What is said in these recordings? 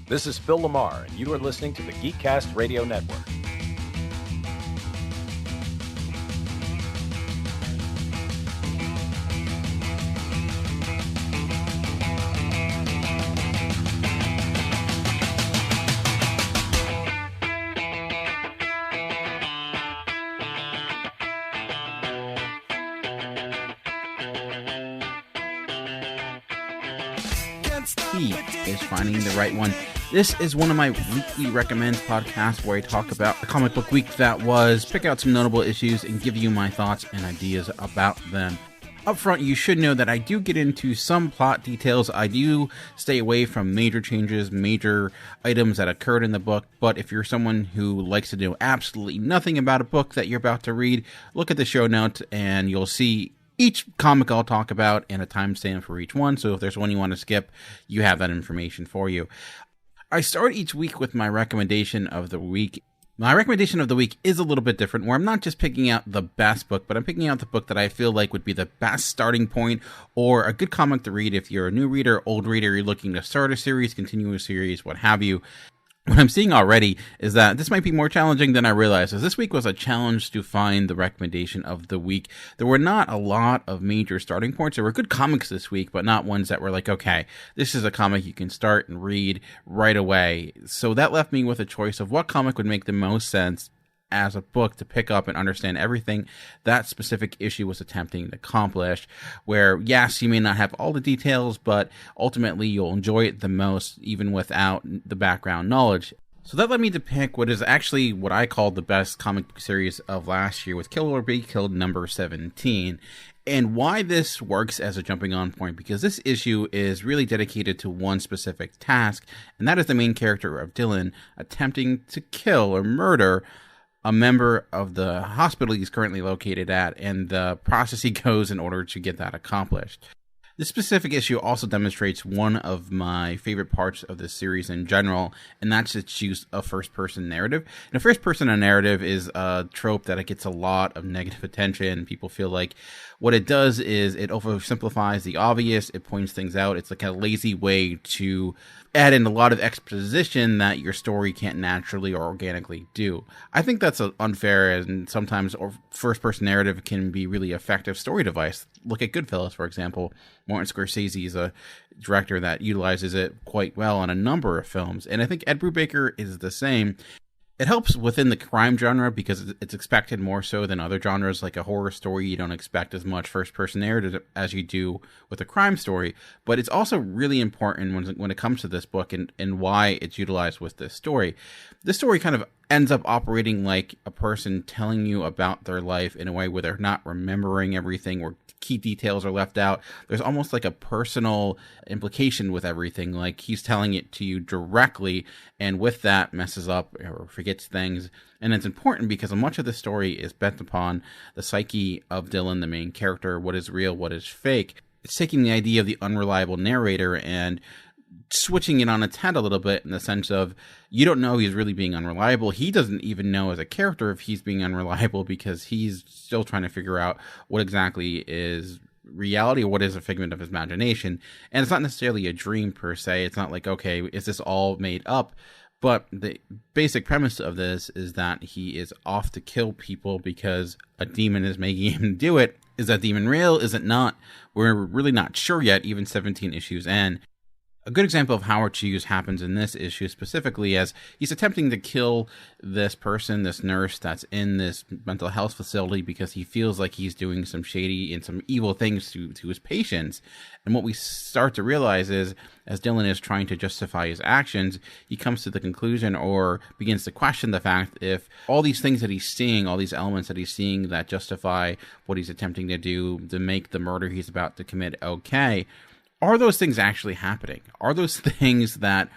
This is Phil Lamar, and you are listening to the Geekcast Radio Network. Is finding the right one. This is one of my weekly recommend podcasts where I talk about the comic book week that was, pick out some notable issues, and give you my thoughts and ideas about them. Up front, you should know that I do get into some plot details. I do stay away from major changes, major items that occurred in the book, but if you're someone who likes to know absolutely nothing about a book that you're about to read, look at the show notes and you'll see each comic I'll talk about and a timestamp for each one, so if there's one you want to skip, you have that information for you. I start each week with my recommendation of the week. My recommendation of the week is a little bit different, where I'm not just picking out the best book, but I'm picking out the book that I feel like would be the best starting point or a good comic to read if you're a new reader, old reader, you're looking to start a series, continue a series, what have you. What I'm seeing already is that this might be more challenging than I realized, as this week was a challenge to find the recommendation of the week. There were not a lot of major starting points. There were good comics this week, but not ones that were like, okay, this is a comic you can start and read right away. So that left me with a choice of what comic would make the most sense as a book to pick up and understand everything that specific issue was attempting to accomplish, where yes, you may not have all the details, but ultimately you'll enjoy it the most even without the background knowledge. So that led me to pick what is actually what I called the best comic book series of last year, with Kill or Be Killed number 17. And why this works as a jumping on point, because this issue is really dedicated to one specific task, and that is the main character of Dylan attempting to kill or murder a member of the hospital he's currently located at, and the process he goes in order to get that accomplished. This specific issue also demonstrates one of my favorite parts of this series in general, and that's its use of first-person narrative. And a first-person narrative is a trope that it gets a lot of negative attention. People feel like what it does is it oversimplifies the obvious, it points things out. It's like a lazy way to add in a lot of exposition that your story can't naturally or organically do. I think that's unfair, and sometimes first-person narrative can be really effective story device. Look at Goodfellas, for example. Martin Scorsese is a director that utilizes it quite well on a number of films, and I think Ed Brubaker is the same. It helps within the crime genre because it's expected more so than other genres, like a horror story. You don't expect as much first-person narrative as you do with a crime story, but it's also really important when it comes to this book and why it's utilized with this story. This story kind of ends up operating like a person telling you about their life in a way where they're not remembering everything, or key details are left out. There's almost like a personal implication with everything, like he's telling it to you directly, and with that messes up or forgets things. And it's important because much of the story is bent upon the psyche of Dylan, the main character, what is real, what is fake. It's taking the idea of the unreliable narrator and switching it on its head a little bit, in the sense of you don't know he's really being unreliable. He doesn't even know as a character if he's being unreliable, because he's still trying to figure out what exactly is reality or what is a figment of his imagination. And it's not necessarily a dream per se. It's not like, okay, is this all made up? But the basic premise of this is that he is off to kill people because a demon is making him do it. Is that demon real? Is it not? We're really not sure yet, even 17 issues in. A good example of how its use happens in this issue specifically, as he's attempting to kill this person, this nurse that's in this mental health facility, because he feels like he's doing some shady and some evil things to his patients. And what we start to realize is, as Dylan is trying to justify his actions, he comes to the conclusion or begins to question the fact if all these things that he's seeing, all these elements that he's seeing that justify what he's attempting to do to make the murder he's about to commit okay, are those things actually happening? Are those things that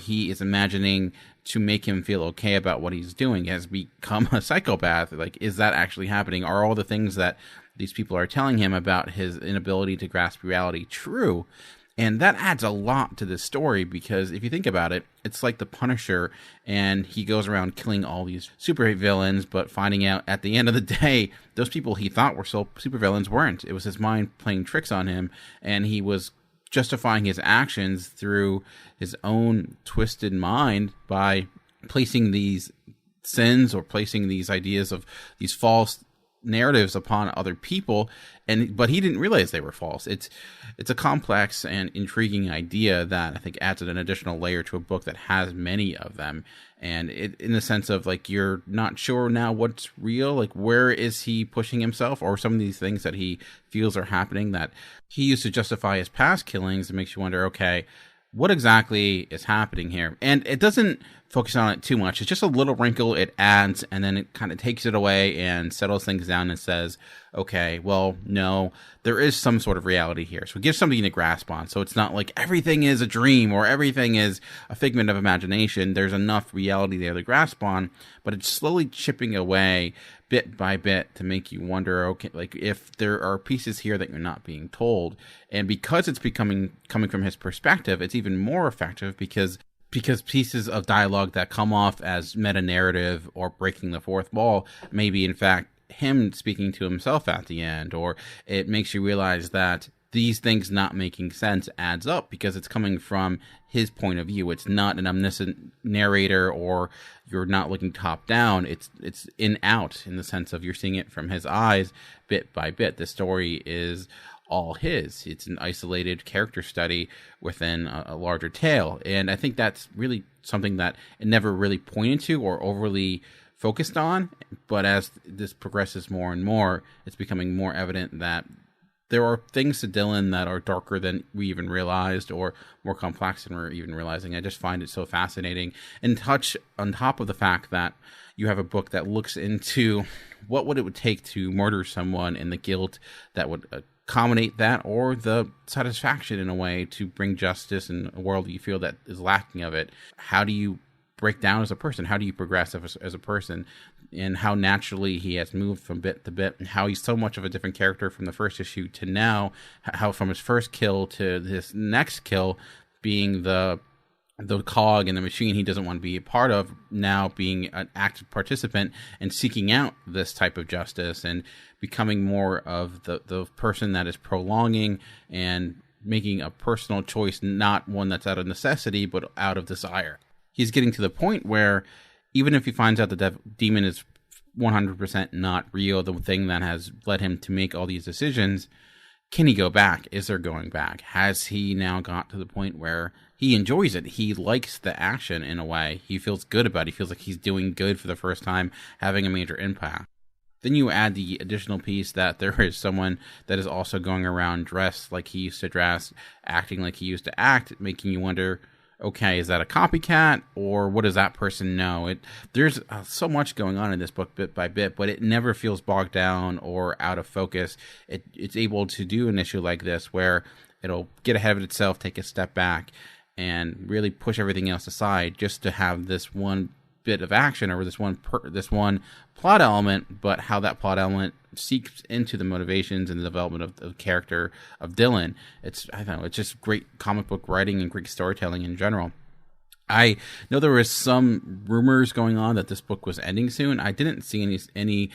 he is imagining to make him feel okay about what he's doing? Has become a psychopath? Like, is that actually happening? Are all the things that these people are telling him about his inability to grasp reality true? And that adds a lot to this story, because if you think about it, it's like the Punisher, and he goes around killing all these supervillains, but finding out at the end of the day, those people he thought were supervillains weren't. It was his mind playing tricks on him, and he was justifying his actions through his own twisted mind by placing these sins or placing these ideas of these false narratives upon other people, but he didn't realize they were false. It's a complex and intriguing idea that I think adds an additional layer to a book that has many of them, and in the sense of like you're not sure now what's real, like where is he pushing himself, or some of these things that he feels are happening that he used to justify his past killings. It makes you wonder, okay, what exactly is happening here? And it doesn't focus on it too much. It's just a little wrinkle it adds, and then it kind of takes it away and settles things down and says, okay, well, no, there is some sort of reality here. So it gives something to grasp on. So it's not like everything is a dream or everything is a figment of imagination. There's enough reality there to grasp on, but it's slowly chipping away bit by bit to make you wonder, okay, like if there are pieces here that you're not being told. And because it's coming from his perspective, it's even more effective because pieces of dialogue that come off as meta-narrative or breaking the fourth wall may be in fact him speaking to himself at the end, or it makes you realize that these things not making sense adds up because it's coming from his point of view. It's not an omniscient narrator, or you're not looking top down. It's in out in the sense of you're seeing it from his eyes bit by bit. The story is all his. It's an isolated character study within a larger tale. And I think that's really something that it never really pointed to or overly focused on. But as this progresses more and more, it's becoming more evident that there are things to Dylan that are darker than we even realized, or more complex than we're even realizing. I just find it so fascinating. And touch on top of the fact that you have a book that looks into what would it would take to murder someone, and the guilt that would accommodate that, or the satisfaction in a way to bring justice in a world that you feel that is lacking of it. How do you break down as a person? How do you progress as a person? And how naturally he has moved from bit to bit, and how he's so much of a different character from the first issue to now, how from his first kill to this next kill being the cog in the machine he doesn't want to be a part of, now being an active participant and seeking out this type of justice and becoming more of the person that is prolonging and making a personal choice, not one that's out of necessity, but out of desire. He's getting to the point where even if he finds out the demon is 100% not real, the thing that has led him to make all these decisions, can he go back? Is there going back? Has he now got to the point where he enjoys it? He likes the action in a way. He feels good about it. He feels like he's doing good for the first time, having a major impact. Then you add the additional piece that there is someone that is also going around dressed like he used to dress, acting like he used to act, making you wonder, okay, is that a copycat, or what does that person know? There's so much going on in this book bit by bit, but it never feels bogged down or out of focus. It's able to do an issue like this where it'll get ahead of itself, take a step back, and really push everything else aside just to have this one bit of action or this one plot element, but how that plot element seeps into the motivations and the development of the character of Dylan. It's just great comic book writing and great storytelling in general. I know there was some rumors going on that this book was ending soon. I didn't see any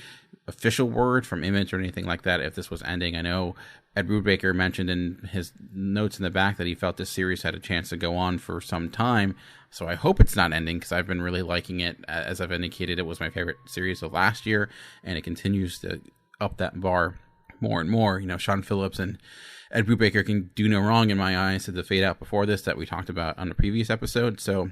official word from Image or anything like that if this was ending. I know Ed Brubaker mentioned in his notes in the back that he felt this series had a chance to go on for some time. So I hope it's not ending, because I've been really liking it. As I've indicated, it was my favorite series of last year, and it continues to up that bar more and more. You know, Sean Phillips and Ed Brubaker can do no wrong in my eyes to the Fade Out Before This that we talked about on the previous episode. So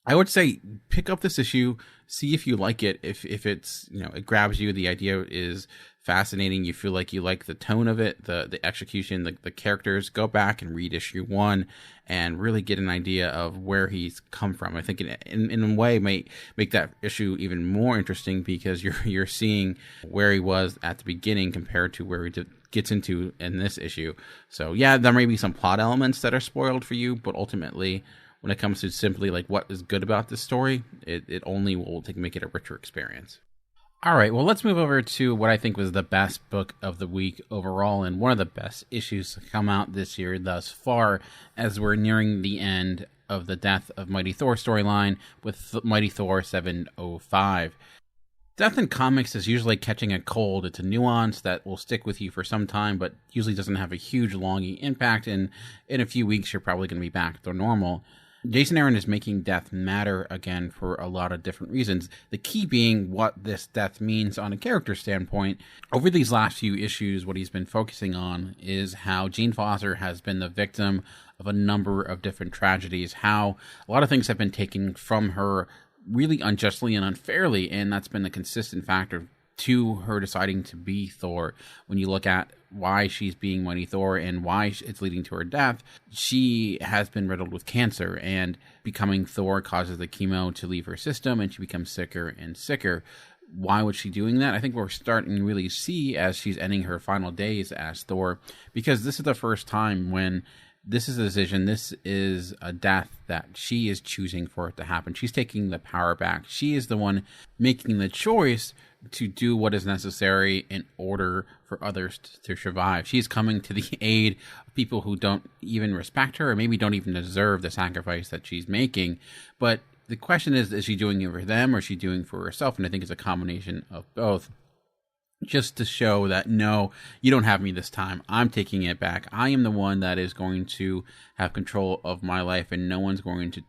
I would say pick up this issue, see if you like it. If it's, it grabs you, the idea is fascinating, you feel like you like the tone of it, the execution, the characters, go back and read issue 1 and really get an idea of where he's come from. I think in a way may make that issue even more interesting, because you're seeing where he was at the beginning compared to where he gets into in this issue. So yeah, there may be some plot elements that are spoiled for you, but ultimately, when it comes to simply like what is good about this story, it only will make it a richer experience. All right, well, let's move over to what I think was the best book of the week overall, and one of the best issues to come out this year thus far, as we're nearing the end of the Death of Mighty Thor storyline with Mighty Thor 705. Death in comics is usually catching a cold. It's a nuance that will stick with you for some time, but usually doesn't have a huge long impact. And in a few weeks, you're probably going to be back to normal. Jason Aaron is making death matter again for a lot of different reasons. The key being what this death means on a character standpoint. Over these last few issues, what he's been focusing on is how Jane Foster has been the victim of a number of different tragedies, how a lot of things have been taken from her really unjustly and unfairly, and that's been the consistent factor to her deciding to be Thor. When you look at why she's being Mighty Thor and why it's leading to her death, she has been riddled with cancer, and becoming Thor causes the chemo to leave her system, and she becomes sicker and sicker. Why was she doing that? I think we're starting to really see as she's ending her final days as Thor, because this is the first time when this is a decision, this is a death that she is choosing for it to happen. She's taking the power back. She is the one making the choice to do what is necessary in order for others to survive. She's coming to the aid of people who don't even respect her or maybe don't even deserve the sacrifice that she's making. But the question is she doing it for them or is she doing it for herself? And I think it's a combination of both. Just to show that, no, you don't have me this time. I'm taking it back. I am the one that is going to have control of my life, and no one's going to,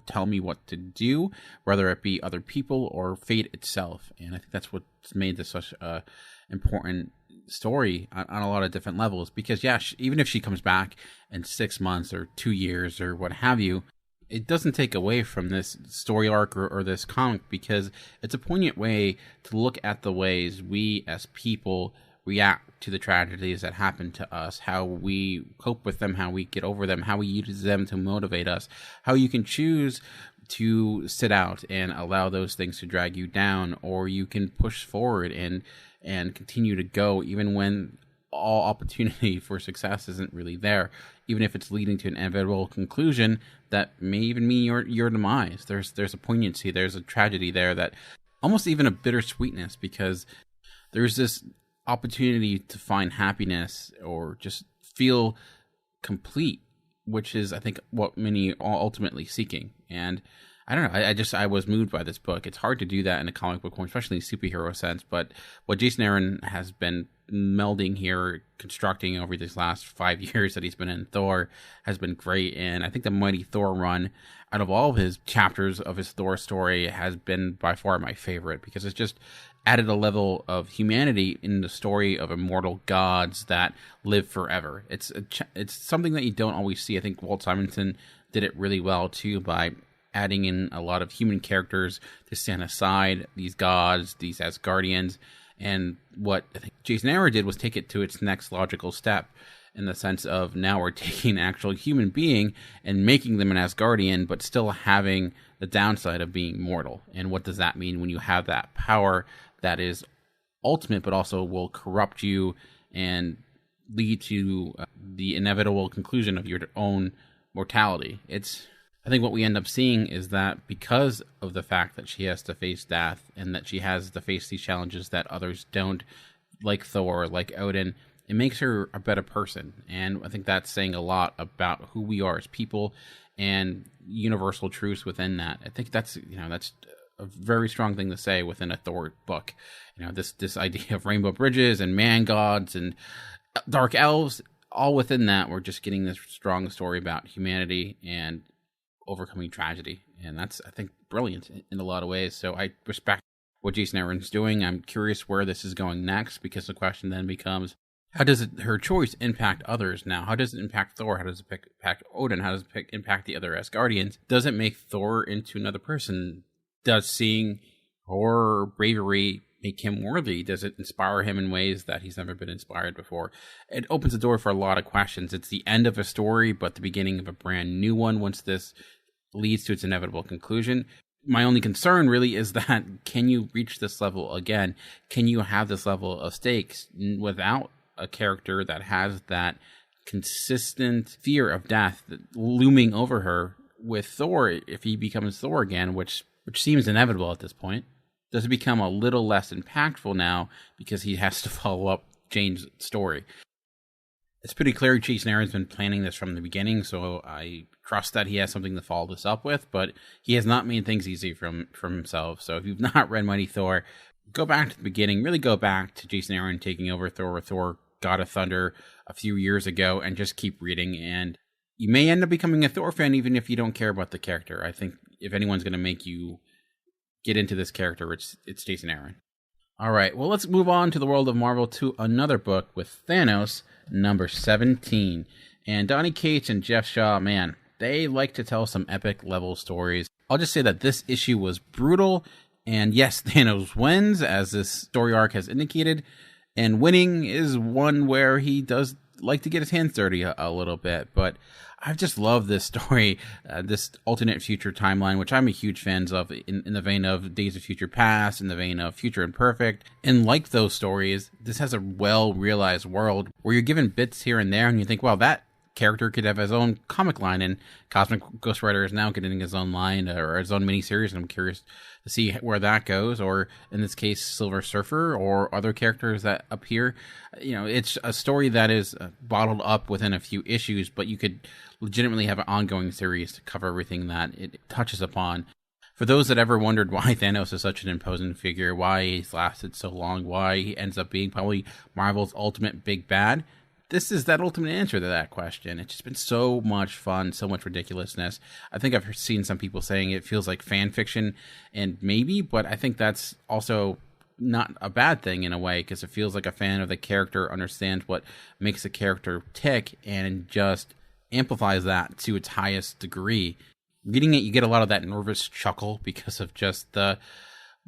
tell me what to do, whether it be other people or fate itself. And I think that's what's made this such a important story on a lot of different levels. Because, yeah, even if she comes back in 6 months or 2 years or what have you, it doesn't take away from this story arc or this comic, because it's a poignant way to look at the ways we as people react to the tragedies that happen to us, how we cope with them, how we get over them, how we use them to motivate us, how you can choose to sit out and allow those things to drag you down, or you can push forward and continue to go even when all opportunity for success isn't really there, even if it's leading to an inevitable conclusion that may even mean your demise. There's a poignancy, there's a tragedy there, that almost even a bittersweetness, because there's this opportunity to find happiness or just feel complete, which is, I think, what many are ultimately seeking. And I don't know, I was moved by this book. It's hard to do that in a comic book, especially in superhero sense, but what Jason Aaron has been melding here, constructing over these last 5 years that he's been in Thor, has been great. And I think the Mighty Thor run, out of all of his chapters of his Thor story, has been by far my favorite, because it's just added a level of humanity in the story of immortal gods that live forever. It's something that you don't always see. I think Walt Simonson did it really well too, by adding in a lot of human characters to stand aside these gods, these Asgardians. And what I think Jason Aaron did was take it to its next logical step, in the sense of now we're taking an actual human being and making them an Asgardian, but still having the downside of being mortal. And what does that mean when you have that power that is ultimate, but also will corrupt you and lead to the inevitable conclusion of your own mortality? I think what we end up seeing is that because of the fact that she has to face death and that she has to face these challenges that others don't, like Thor, like Odin, it makes her a better person. And I think that's saying a lot about who we are as people and universal truths within that. I think that's a very strong thing to say within a Thor book. This idea of rainbow bridges and man gods and dark elves, all within that, we're just getting this strong story about humanity and overcoming tragedy. And that's, I think, brilliant in a lot of ways. So I respect what Jason Aaron's doing. I'm curious where this is going next, because the question then becomes, how does her choice impact others now? How does it impact Thor? How does it impact Odin? How does it impact the other Asgardians? Does it make Thor into another person? Does seeing her bravery make him worthy? Does it inspire him in ways that he's never been inspired before? It opens the door for a lot of questions. It's the end of a story, but the beginning of a brand new one once this leads to its inevitable conclusion. My only concern really is that, can you reach this level again? Can you have this level of stakes without a character that has that consistent fear of death looming over her? With Thor, if he becomes Thor again, which seems inevitable at this point, does it become a little less impactful now because he has to follow up Jane's story? It's pretty clear Jason Aaron's been planning this from the beginning, so I trust that he has something to follow this up with, but he has not made things easy from himself. So if you've not read Mighty Thor, go back to the beginning, really go back to Jason Aaron taking over Thor, God of Thunder a few years ago, and just keep reading. And you may end up becoming a Thor fan even if you don't care about the character. I think if anyone's going to make you get into this character, it's Jason Aaron. All right, well, let's move on to the world of Marvel to another book with Thanos, number 17. And Donny Cates and Jeff Shaw, man, they like to tell some epic level stories. I'll just say that this issue was brutal. And yes, Thanos wins, as this story arc has indicated. And winning is one where he does like to get his hands dirty a little bit. But I just love this story, this alternate future timeline, which I'm a huge fan of in the vein of Days of Future Past, in the vein of Future Imperfect. And like those stories, this has a well-realized world where you're given bits here and there and you think, well, that character could have his own comic line, and Cosmic Ghost Rider is now getting his own line or his own miniseries, and I'm curious to see where that goes, or in this case Silver Surfer or other characters that appear. You know, it's a story that is bottled up within a few issues, but you could legitimately have an ongoing series to cover everything that it touches upon. For those that ever wondered why Thanos is such an imposing figure, why he's lasted so long, why he ends up being probably Marvel's ultimate big bad, this is that ultimate answer to that question. It's just been so much fun, so much ridiculousness. I think I've seen some people saying it feels like fan fiction, and maybe, but I think that's also not a bad thing in a way, because it feels like a fan of the character understands what makes the character tick and just amplifies that to its highest degree. Reading it, you get a lot of that nervous chuckle because of just the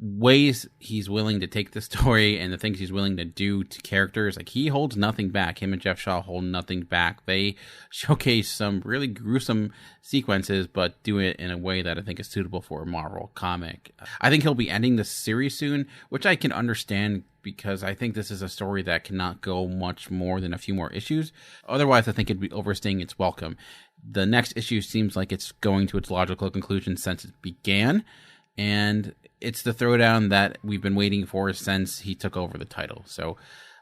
ways he's willing to take the story and the things he's willing to do to characters. Like, he holds nothing back. Him and Jeff Shaw hold nothing back. They showcase some really gruesome sequences, but do it in a way that I think is suitable for a Marvel comic. I think he'll be ending the series soon, which I can understand, because I think this is a story that cannot go much more than a few more issues. Otherwise, I think it'd be overstaying its welcome. The next issue seems like it's going to its logical conclusion since it began, and it's the throwdown that we've been waiting for since he took over the title. So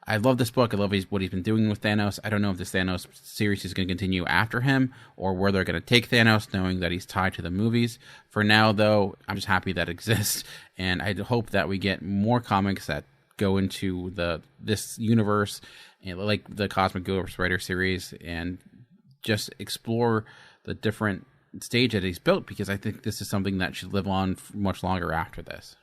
I love this book. I love what he's been doing with Thanos. I don't know if this Thanos series is going to continue after him or where they're going to take Thanos, knowing that he's tied to the movies. For now, though, I'm just happy that it exists, and I hope that we get more comics that go into this universe, like the Cosmic Ghost Rider series, and just explore the different stage that he's built, because I think this is something that should live on much longer after this.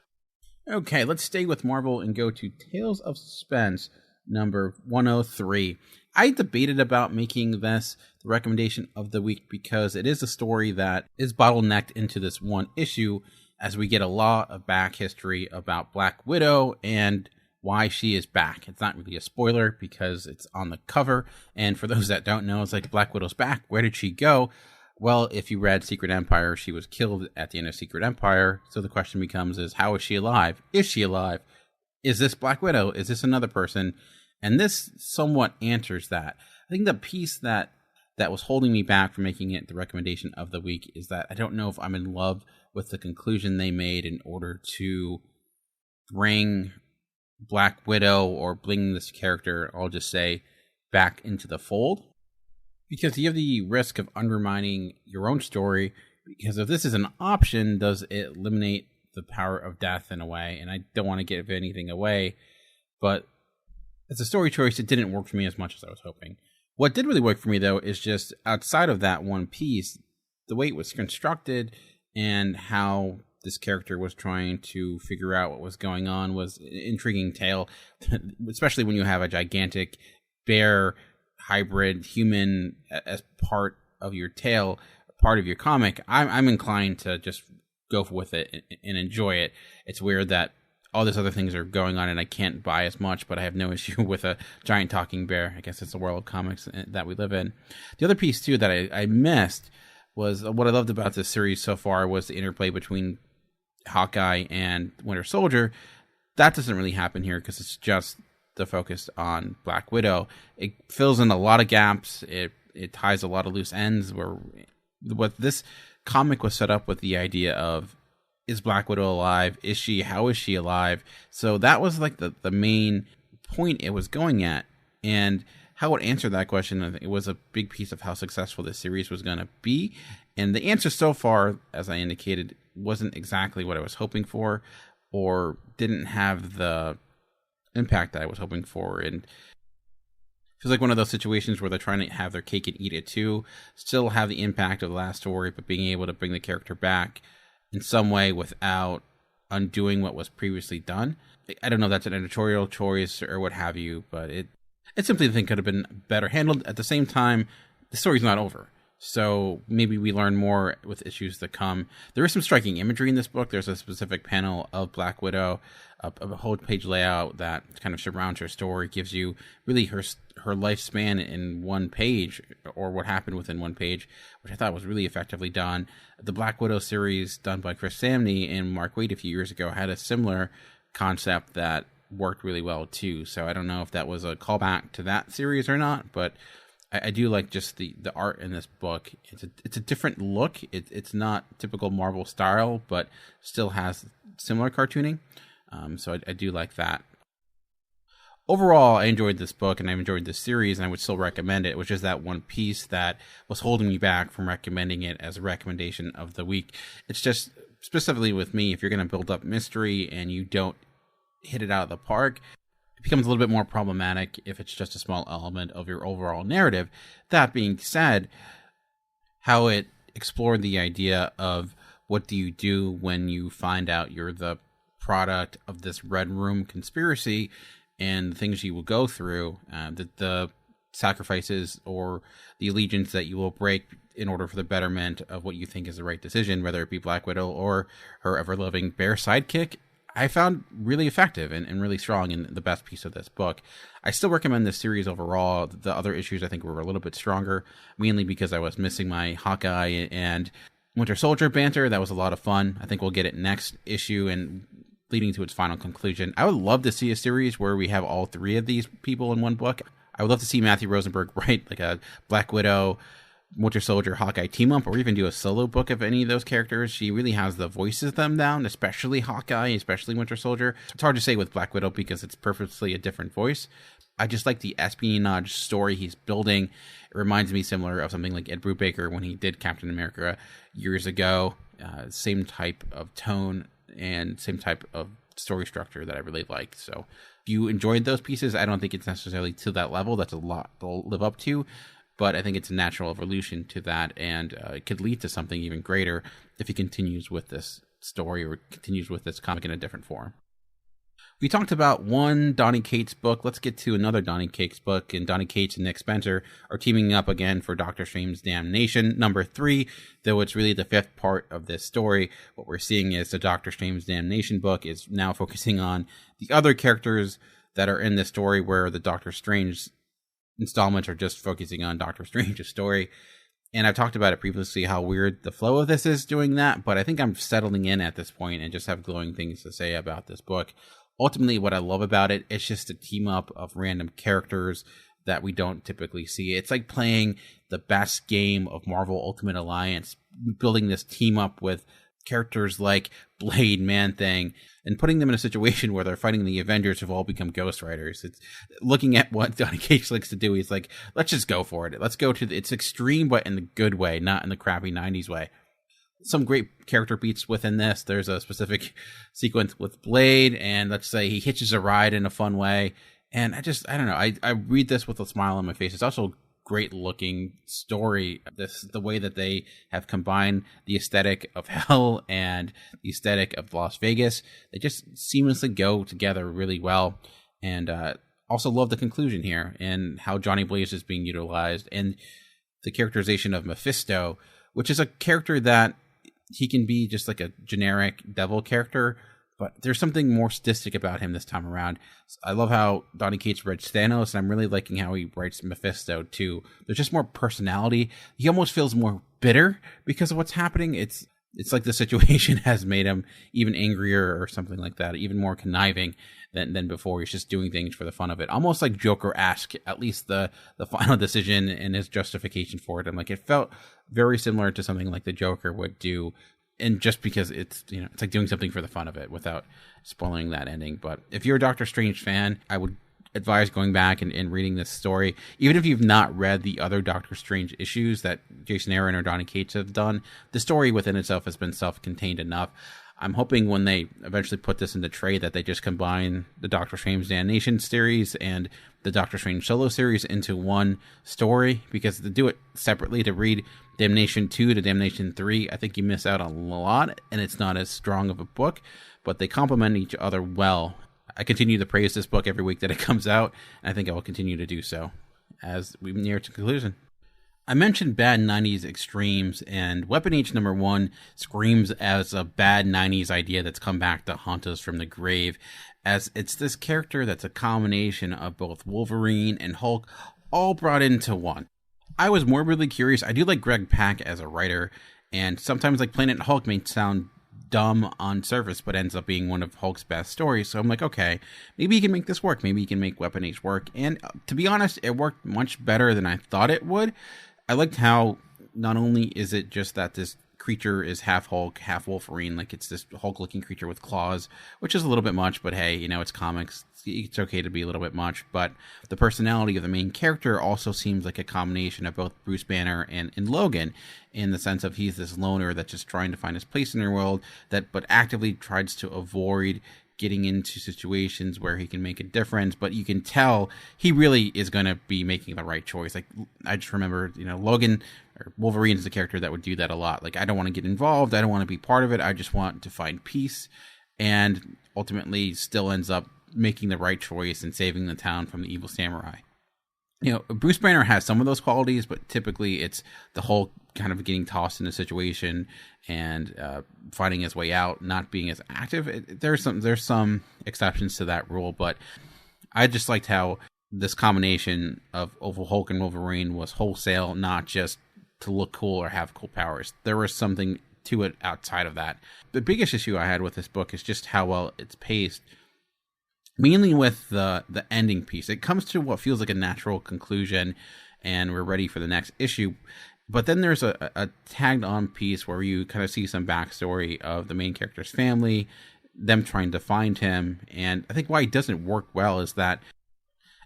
Okay, let's stay with Marvel and go to Tales of Suspense, number 103. I debated about making this the recommendation of the week because it is a story that is bottlenecked into this one issue, as we get a lot of back history about Black Widow and why she is back. It's not really a spoiler because it's on the cover, and for those that don't know, it's like, Black Widow's back. Where did she go? Well, if you read Secret Empire, she was killed at the end of Secret Empire. So the question becomes how is she alive? Is she alive? Is this Black Widow? Is this another person? And this somewhat answers that. I think the piece that was holding me back from making it the recommendation of the week is that I don't know if I'm in love with the conclusion they made in order to bring Black Widow, or bring this character, I'll just say, back into the fold. Because you have the risk of undermining your own story, because if this is an option, does it eliminate the power of death in a way? And I don't want to give anything away, but as a story choice, it didn't work for me as much as I was hoping. What did really work for me, though, is just outside of that one piece, the way it was constructed and how this character was trying to figure out what was going on was an intriguing tale, especially when you have a gigantic bear hybrid human as part of your tale, part of your comic. I'm inclined to just go with it and enjoy it. It's weird that all these other things are going on and I can't buy as much, but I have no issue with a giant talking bear. I guess it's the world of comics that we live in. The other piece too that I missed was what I loved about this series so far was the interplay between Hawkeye and Winter Soldier. That doesn't really happen here because it's just the focus on Black Widow. It fills in a lot of gaps. It ties a lot of loose ends. Where what this comic was set up with the idea of, is Black Widow alive? Is she? How is she alive? So that was like the main point it was going at, and how it answered that question, I think it was a big piece of how successful this series was going to be. And the answer so far, as I indicated, wasn't exactly what I was hoping for, or didn't have the impact that I was hoping for. And it feels like one of those situations where they're trying to have their cake and eat it too, still have the impact of the last story, but being able to bring the character back in some way without undoing what was previously done. I don't know if that's an editorial choice or what have you, but it simply think could have been better handled. At the same time, the story's not over. So maybe we learn more with issues that come. There is some striking imagery in this book. There's a specific panel of Black Widow, a whole page layout that kind of surrounds her story, gives you really her lifespan in one page, or what happened within one page, which I thought was really effectively done. The Black Widow series done by Chris Samney and Mark Waid a few years ago had a similar concept that worked really well too. So I don't know if that was a callback to that series or not, but I do like just the art in this book. It's a different look. It's not typical Marvel style, but still has similar cartooning. So I do like that. Overall, I enjoyed this book and I enjoyed this series, and I would still recommend it. It was just that one piece that was holding me back from recommending it as a recommendation of the week. It's just, specifically with me, if you're going to build up mystery and you don't hit it out of the park, it becomes a little bit more problematic if it's just a small element of your overall narrative. That being said, how it explored the idea of what do you do when you find out you're the product of this Red Room conspiracy, and the things you will go through, the sacrifices or the allegiance that you will break in order for the betterment of what you think is the right decision, whether it be Black Widow or her ever-loving bear sidekick, I found really effective and really strong in the best piece of this book. I still recommend this series overall. The other issues I think were a little bit stronger, mainly because I was missing my Hawkeye and Winter Soldier banter. That was a lot of fun. I think we'll get it next issue and leading to its final conclusion. I would love to see a series where we have all three of these people in one book. I would love to see Matthew Rosenberg write like a Black Widow, Winter Soldier, Hawkeye team up, or even do a solo book of any of those characters. She really has the voices of them down, especially Hawkeye, especially Winter Soldier. It's hard to say with Black Widow because it's purposely a different voice. I just like the espionage story he's building. It reminds me similar of something like Ed Brubaker when he did Captain America years ago. Same type of tone and same type of story structure that I really like. So if you enjoyed those pieces, I don't think it's necessarily to that level. That's a lot to live up to, but I think it's a natural evolution to that, and it could lead to something even greater if he continues with this story or continues with this comic in a different form. We talked about one Donny Cates book. Let's get to another Donny Cates book. And Donny Cates and Nick Spencer are teaming up again for Doctor Strange's Damnation #3, though it's really the fifth part of this story. What we're seeing is the Doctor Strange's Damnation book is now focusing on the other characters that are in this story, where the Doctor Strange installments are just focusing on Doctor Strange's story. And I've talked about it previously, how weird the flow of this is doing that, but I think I'm settling in at this point and just have glowing things to say about this book. Ultimately, what I love about it, it's just a team up of random characters that we don't typically see. It's like playing the best game of Marvel Ultimate Alliance, building this team up with characters like Blade, Man-Thing, and putting them in a situation where they're fighting the Avengers who've all become Ghost Riders. It's looking at what Donny Cates likes to do. He's like, let's just go for it. Let's go to it's extreme, but in the good way, not in the crappy 90s way. Some great character beats within this. There's a specific sequence with Blade, and let's say he hitches a ride in a fun way. And I don't know. I read this with a smile on my face. It's also a great looking story. The way that they have combined the aesthetic of hell and the aesthetic of Las Vegas, they just seamlessly go together really well. And also love the conclusion here and how Johnny Blaze is being utilized, and the characterization of Mephisto, which is a character that he can be just like a generic devil character, but there's something more sadistic about him this time around. I love how Donny Cates writes Thanos, and I'm really liking how he writes Mephisto too. There's just more personality. He almost feels more bitter because of what's happening. It's like the situation has made him even angrier or something like that, even more conniving than before. He's just doing things for the fun of it. Almost like Joker-esque, at least the final decision and his justification for it. And like, it felt very similar to something like the Joker would do. And just because it's like doing something for the fun of it without spoiling that ending. But if you're a Doctor Strange fan, I would advise going back and reading this story. Even if you've not read the other Doctor Strange issues that Jason Aaron or Donny Cates have done, the story within itself has been self-contained enough. I'm hoping when they eventually put this into trade that they just combine the Doctor Strange Damnation series and the Doctor Strange solo series into one story, because to do it separately, to read Damnation 2 to Damnation 3, I think you miss out on a lot, and it's not as strong of a book, but they complement each other well. I continue to praise this book every week that it comes out, and I think I will continue to do so as we near to conclusion. I mentioned bad 90s extremes, and Weapon H #1 screams as a bad 90s idea that's come back to haunt us from the grave, as it's this character that's a combination of both Wolverine and Hulk, all brought into one. I was morbidly curious. I do like Greg Pak as a writer, and sometimes like Planet Hulk may sound dumb on surface, but ends up being one of Hulk's best stories. So I'm like, okay, maybe he can make this work. Maybe he can make Weapon H work. And to be honest, it worked much better than I thought it would. I liked how not only is it just that this creature is half Hulk, half Wolverine, like it's this Hulk-looking creature with claws, which is a little bit much, but hey, you know, it's comics. It's okay to be a little bit much, but the personality of the main character also seems like a combination of both Bruce Banner and Logan, in the sense of he's this loner that's just trying to find his place in the world, but actively tries to avoid getting into situations where he can make a difference, but you can tell he really is going to be making the right choice. Like, I just remember, you know, Logan or Wolverine is the character that would do that a lot. Like, I don't want to get involved. I don't want to be part of it. I just want to find peace, and ultimately still ends up making the right choice and saving the town from the evil samurai. You know, Bruce Banner has some of those qualities, but typically it's the whole kind of getting tossed in a situation and finding his way out, not being as active. There's some exceptions to that rule, but I just liked how this combination of Hulk and Wolverine was wholesale, not just to look cool or have cool powers. There was something to it outside of that. The biggest issue I had with this book is just how well it's paced. Mainly with the ending piece. It comes to what feels like a natural conclusion, and we're ready for the next issue. But then there's a tagged on piece where you kind of see some backstory of the main character's family, them trying to find him. And I think why it doesn't work well is that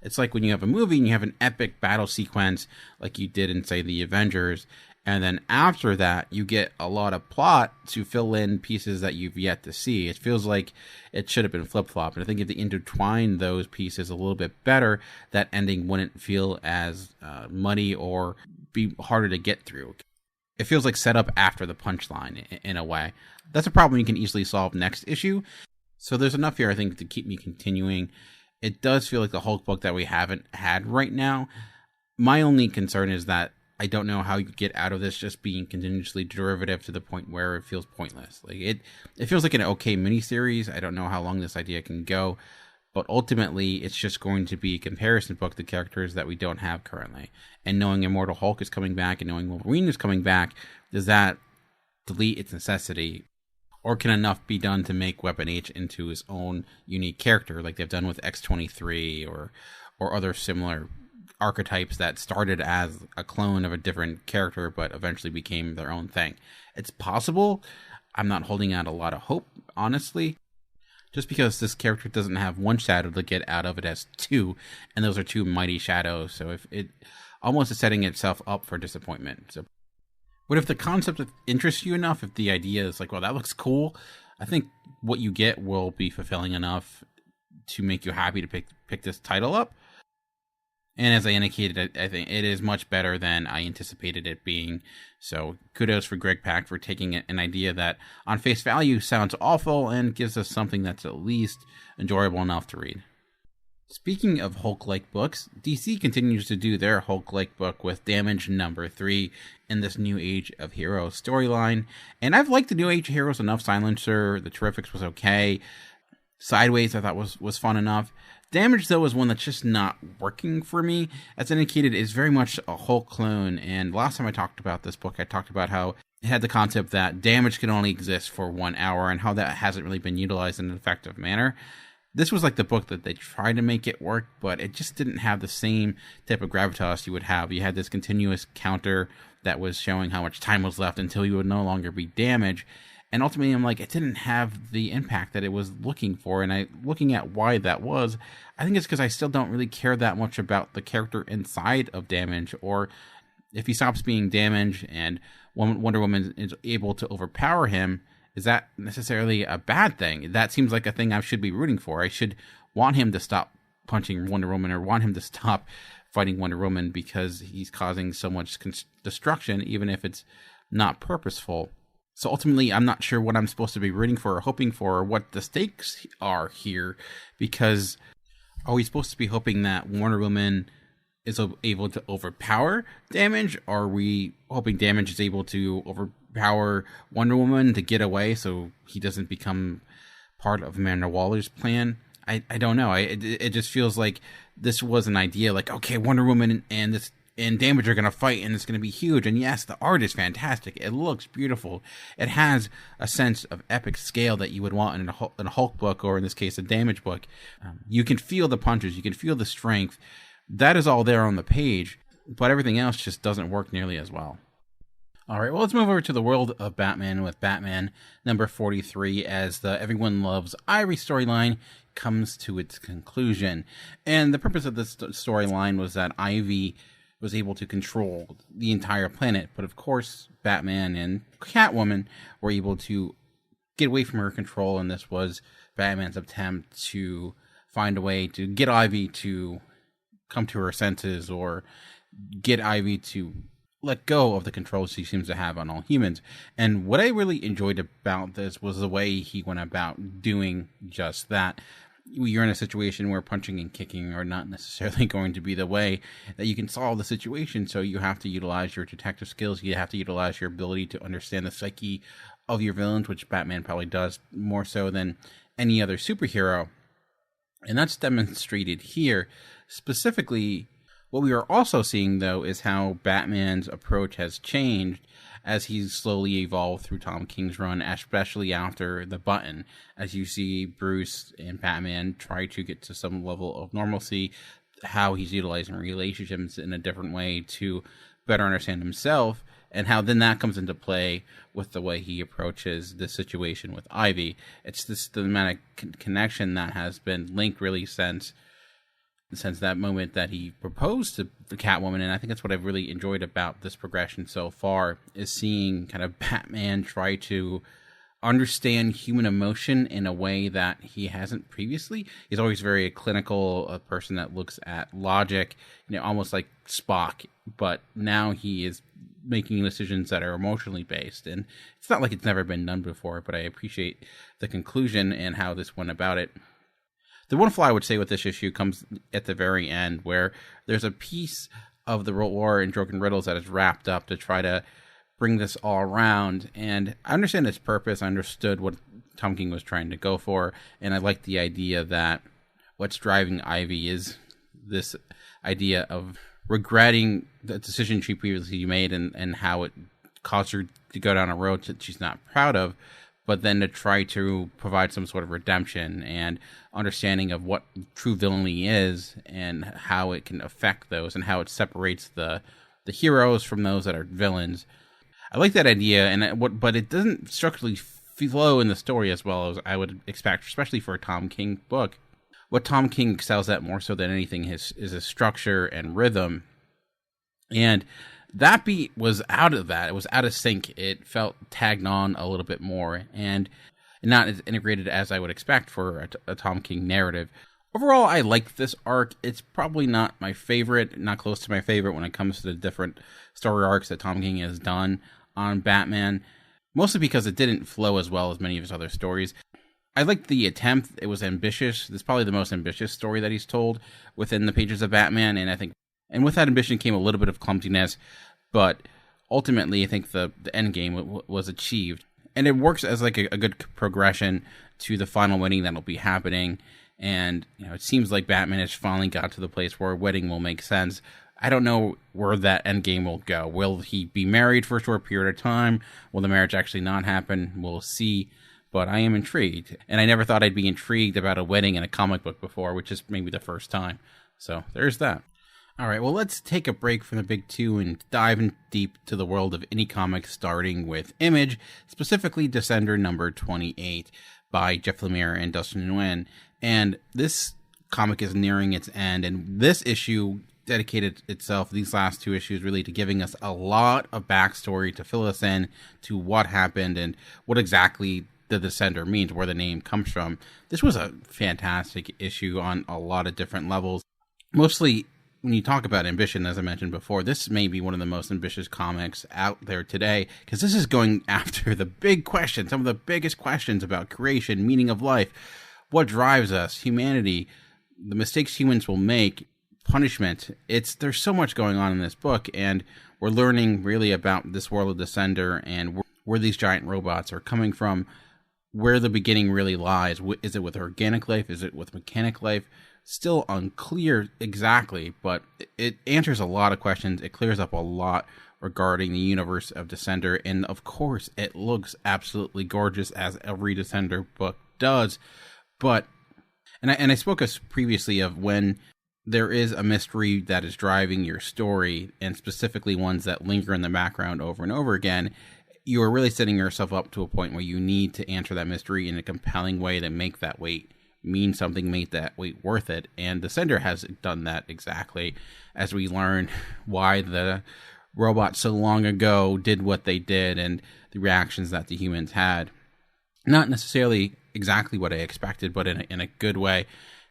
it's like when you have a movie and you have an epic battle sequence like you did in, say, The Avengers, and then after that, you get a lot of plot to fill in pieces that you've yet to see. It feels like it should have been flip-flopped. And I think if they intertwine those pieces a little bit better, that ending wouldn't feel as muddy or be harder to get through. It feels like set up after the punchline in a way. That's a problem you can easily solve next issue. So there's enough here, I think, to keep me continuing. It does feel like the Hulk book that we haven't had right now. My only concern is that I don't know how you get out of this just being continuously derivative to the point where it feels pointless. Like it feels like an okay miniseries. I don't know how long this idea can go, but ultimately it's just going to be a comparison book to characters that we don't have currently. And knowing Immortal Hulk is coming back and knowing Wolverine is coming back, does that delete its necessity? Or can enough be done to make Weapon H into his own unique character, like they've done with X-23 or other similar archetypes that started as a clone of a different character but eventually became their own thing? It's possible. I'm not holding out a lot of hope, honestly, just because this character doesn't have one shadow to get out of, it has two, and those are two mighty shadows, so if it almost is setting itself up for disappointment. So, but if the concept interests you enough, if the idea is like, well, that looks cool, I think what you get will be fulfilling enough to make you happy to pick this title up. And as I indicated, I think it is much better than I anticipated it being. So kudos for Greg Pak for taking an idea that on face value sounds awful and gives us something that's at least enjoyable enough to read. Speaking of Hulk-like books, DC continues to do their Hulk-like book with Damage #3 in this New Age of Heroes storyline. And I've liked the New Age of Heroes enough. Silencer, The Terrifics was okay. Sideways I thought was fun enough. Damage, though, is one that's just not working for me. As indicated, it's very much a Hulk clone, and last time I talked about this book, I talked about how it had the concept that Damage can only exist for 1 hour, and how that hasn't really been utilized in an effective manner. This was like the book that they tried to make it work, but it just didn't have the same type of gravitas you would have. You had this continuous counter that was showing how much time was left until you would no longer be Damage, And ultimately, I'm like, it didn't have the impact that it was looking for. And looking at why that was, I think it's because I still don't really care that much about the character inside of Damage, or if he stops being Damage and Wonder Woman is able to overpower him, is that necessarily a bad thing? That seems like a thing I should be rooting for. I should want him to stop punching Wonder Woman, or want him to stop fighting Wonder Woman because he's causing so much destruction, even if it's not purposeful. So ultimately, I'm not sure what I'm supposed to be rooting for or hoping for, or what the stakes are here, because are we supposed to be hoping that Wonder Woman is able to overpower Damage? Are we hoping Damage is able to overpower Wonder Woman to get away so he doesn't become part of Amanda Waller's plan? I don't know. It just feels like this was an idea, like, okay, Wonder Woman and Damage are going to fight, and it's going to be huge. And yes, the art is fantastic. It looks beautiful. It has a sense of epic scale that you would want in a Hulk book, or in this case, a Damage book. You can feel the punches. You can feel the strength. That is all there on the page, but everything else just doesn't work nearly as well. All right, well, let's move over to the world of Batman with Batman number 43, as the Everyone Loves Ivy storyline comes to its conclusion. And the purpose of this storyline was that Ivy was able to control the entire planet, but of course, Batman and Catwoman were able to get away from her control, and this was Batman's attempt to find a way to get Ivy to come to her senses, or get Ivy to let go of the control she seems to have on all humans. And what I really enjoyed about this was the way he went about doing just that. You're in a situation where punching and kicking are not necessarily going to be the way that you can solve the situation, so you have to utilize your detective skills. You have to utilize your ability to understand the psyche of your villains, which Batman probably does more so than any other superhero. And that's demonstrated here. Specifically, what we are also seeing, though, is how Batman's approach has changed as he's slowly evolved through Tom King's run, especially after The Button, as you see Bruce and Batman try to get to some level of normalcy, how he's utilizing relationships in a different way to better understand himself, and how then that comes into play with the way he approaches the situation with Ivy. It's this thematic connection that has been linked really since that moment that he proposed to Catwoman, and I think that's what I've really enjoyed about this progression so far, is seeing kind of Batman try to understand human emotion in a way that he hasn't previously. He's always very clinical, a person that looks at logic, almost like Spock, but now he is making decisions that are emotionally based, and it's not like it's never been done before, but I appreciate the conclusion and how this went about it. The one flaw I would say with this issue comes at the very end, where there's a piece of the war in Joke and Riddles that is wrapped up to try to bring this all around. And I understand its purpose. I understood what Tom King was trying to go for. And I like the idea that what's driving Ivy is this idea of regretting the decision she previously made, and how it caused her to go down a road that she's not proud of, but then to try to provide some sort of redemption and understanding of what true villainy is, and how it can affect those, and how it separates the heroes from those that are villains. I like that idea, but it doesn't structurally flow in the story as well as I would expect, especially for a Tom King book. What Tom King excels at more so than anything is a structure and rhythm. And that beat was out of that. It was out of sync. It felt tagged on a little bit more, and not as integrated as I would expect for a Tom King narrative. Overall, I liked this arc. It's probably not my favorite, not close to my favorite when it comes to the different story arcs that Tom King has done on Batman, mostly because it didn't flow as well as many of his other stories. I liked the attempt. It was ambitious. It's probably the most ambitious story that he's told within the pages of Batman, and with that ambition came a little bit of clumsiness, but ultimately I think the end game was achieved. And it works as like a good progression to the final wedding that'll be happening. And it seems like Batman has finally got to the place where a wedding will make sense. I don't know where that end game will go. Will he be married for a short period of time? Will the marriage actually not happen? We'll see. But I am intrigued. And I never thought I'd be intrigued about a wedding in a comic book before, which is maybe the first time. So there's that. All right, well, let's take a break from the big two and dive in deep to the world of indie comics, starting with Image, specifically Descender number 28 by Jeff Lemire and Dustin Nguyen. And this comic is nearing its end, and this issue dedicated itself, these last two issues, really to giving us a lot of backstory to fill us in to what happened and what exactly the Descender means, where the name comes from. This was a fantastic issue on a lot of different levels. Mostly, when you talk about ambition, as I mentioned before, this may be one of the most ambitious comics out there today, because this is going after the big questions, some of the biggest questions about creation, meaning of life, what drives us, humanity, the mistakes humans will make, punishment. There's so much going on in this book, and we're learning really about this world of Descender and where these giant robots are coming from, where the beginning really lies. Is it with organic life? Is it with mechanic life? Still unclear exactly, but it answers a lot of questions. It clears up a lot regarding the universe of Descender, and of course, it looks absolutely gorgeous, as every Descender book does. But, and I spoke previously of when there is a mystery that is driving your story, and specifically ones that linger in the background over and over again, you are really setting yourself up to a point where you need to answer that mystery in a compelling way to make that weight mean something, make that weight worth it. And Descender has done that exactly, as we learn why the robots so long ago did what they did and the reactions that the humans had. Not necessarily exactly what I expected, but in a good way,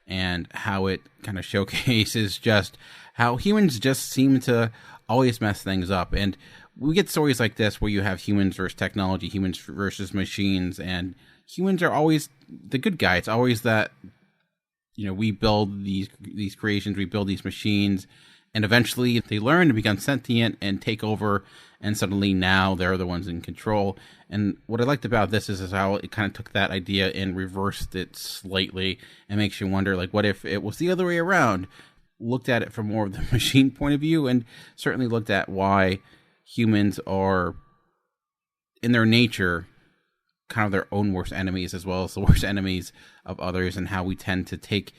and how it kind of showcases just how humans just seem to always mess things up. And we get stories like this where you have humans versus technology, humans versus machines, and humans are always the good guy. It's always that, we build these creations, we build these machines, and eventually they learn to become sentient and take over, and suddenly now they're the ones in control. And what I liked about this is how it kind of took that idea and reversed it slightly, and makes you wonder, like, what if it was the other way around? Looked at it from more of the machine point of view, and certainly looked at why humans are, in their nature, kind of their own worst enemies, as well as the worst enemies of others, and how we tend to take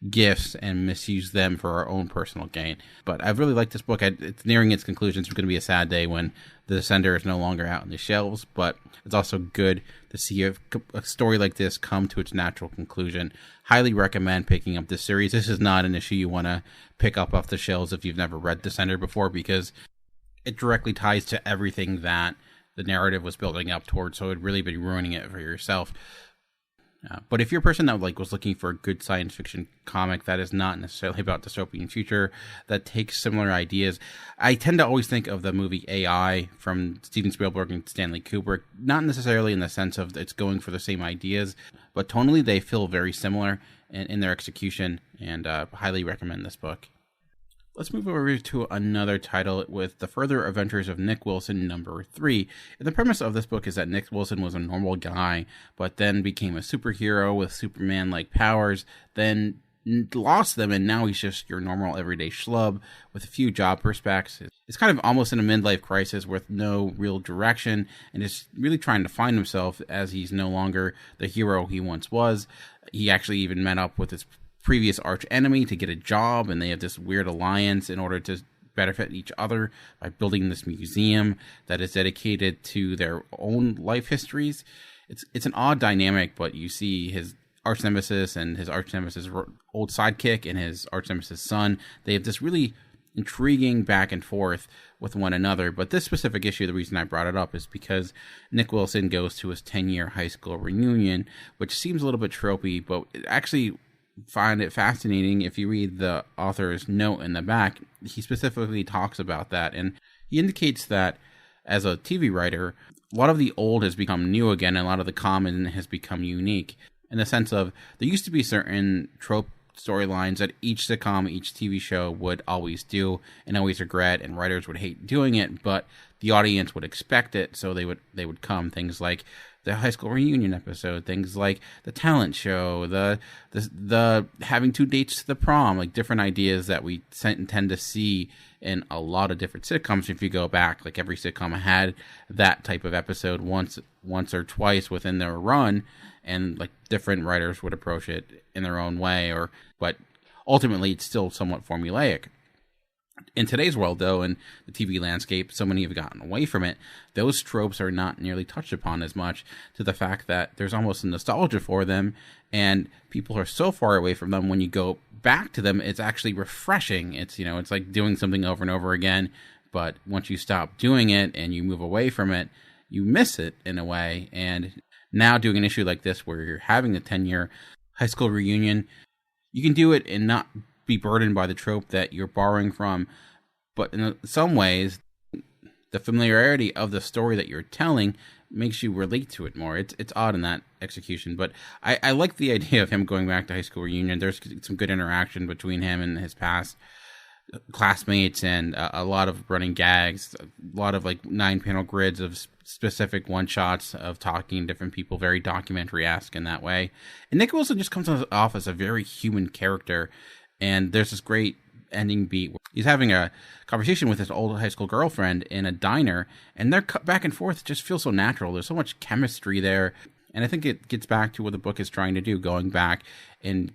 gifts and misuse them for our own personal gain. But I've really liked this book. It's nearing its conclusion. It's going to be a sad day when the Descender is no longer out on the shelves, but it's also good to see a story like this come to its natural conclusion. Highly recommend picking up this series. This is not an issue you want to pick up off the shelves if you've never read Descender before, because it directly ties to everything that the narrative was building up towards, so it would really be ruining it for yourself. But if you're a person that was looking for a good science fiction comic that is not necessarily about dystopian future, that takes similar ideas, I tend to always think of the movie AI from Steven Spielberg and Stanley Kubrick, not necessarily in the sense of it's going for the same ideas, but tonally they feel very similar in their execution, and highly recommend this book. Let's move over to another title with The Further Adventures of Nick Wilson, number 3. And the premise of this book is that Nick Wilson was a normal guy, but then became a superhero with Superman-like powers, then lost them, and now he's just your normal everyday schlub with a few job prospects. It's kind of almost in a midlife crisis with no real direction, and is really trying to find himself as he's no longer the hero he once was. He actually even met up with his previous arch enemy to get a job, and they have this weird alliance in order to benefit each other by building this museum that is dedicated to their own life histories. It's an odd dynamic, but you see his arch nemesis and his arch nemesis old sidekick and his arch nemesis son. They have this really intriguing back and forth with one another. But this specific issue, the reason I brought it up is because Nick Wilson goes to his 10-year high school reunion, which seems a little bit tropey, but it actually find it fascinating. If you read the author's note in the back, he specifically talks about that, and he indicates that as a TV writer, a lot of the old has become new again, and a lot of the common has become unique, in the sense of there used to be certain trope storylines that each sitcom, each TV show would always do and always regret, and writers would hate doing it, but the audience would expect it, so they would come. Things like the high school reunion episode, things like the talent show, the having 2 dates to the prom, like different ideas that we tend to see in a lot of different sitcoms. If you go back, like every sitcom had that type of episode once or twice within their run, and like different writers would approach it in their own way, but ultimately it's still somewhat formulaic. In today's world, though, and the TV landscape, so many have gotten away from it. Those tropes are not nearly touched upon as much, to the fact that there's almost a nostalgia for them, and people are so far away from them. When you go back to them, it's actually refreshing. It's, you know, it's like doing something over and over again. But once you stop doing it and you move away from it, you miss it in a way. And now doing an issue like this, where you're having the 10-year high school reunion, you can do it and not be burdened by the trope that you're borrowing from. But in some ways, the familiarity of the story that you're telling makes you relate to it more. It's odd in that execution, but I like the idea of him going back to high school reunion. There's some good interaction between him and his past classmates, and a lot of running gags, a lot of like 9-panel grids of specific one-shots of talking to different people, very documentary-esque in that way. And Nick Wilson just comes off as a very human character. And there's this great ending beat where he's having a conversation with his old high school girlfriend in a diner, and their back and forth just feels so natural. There's so much chemistry there. And I think it gets back to what the book is trying to do, going back and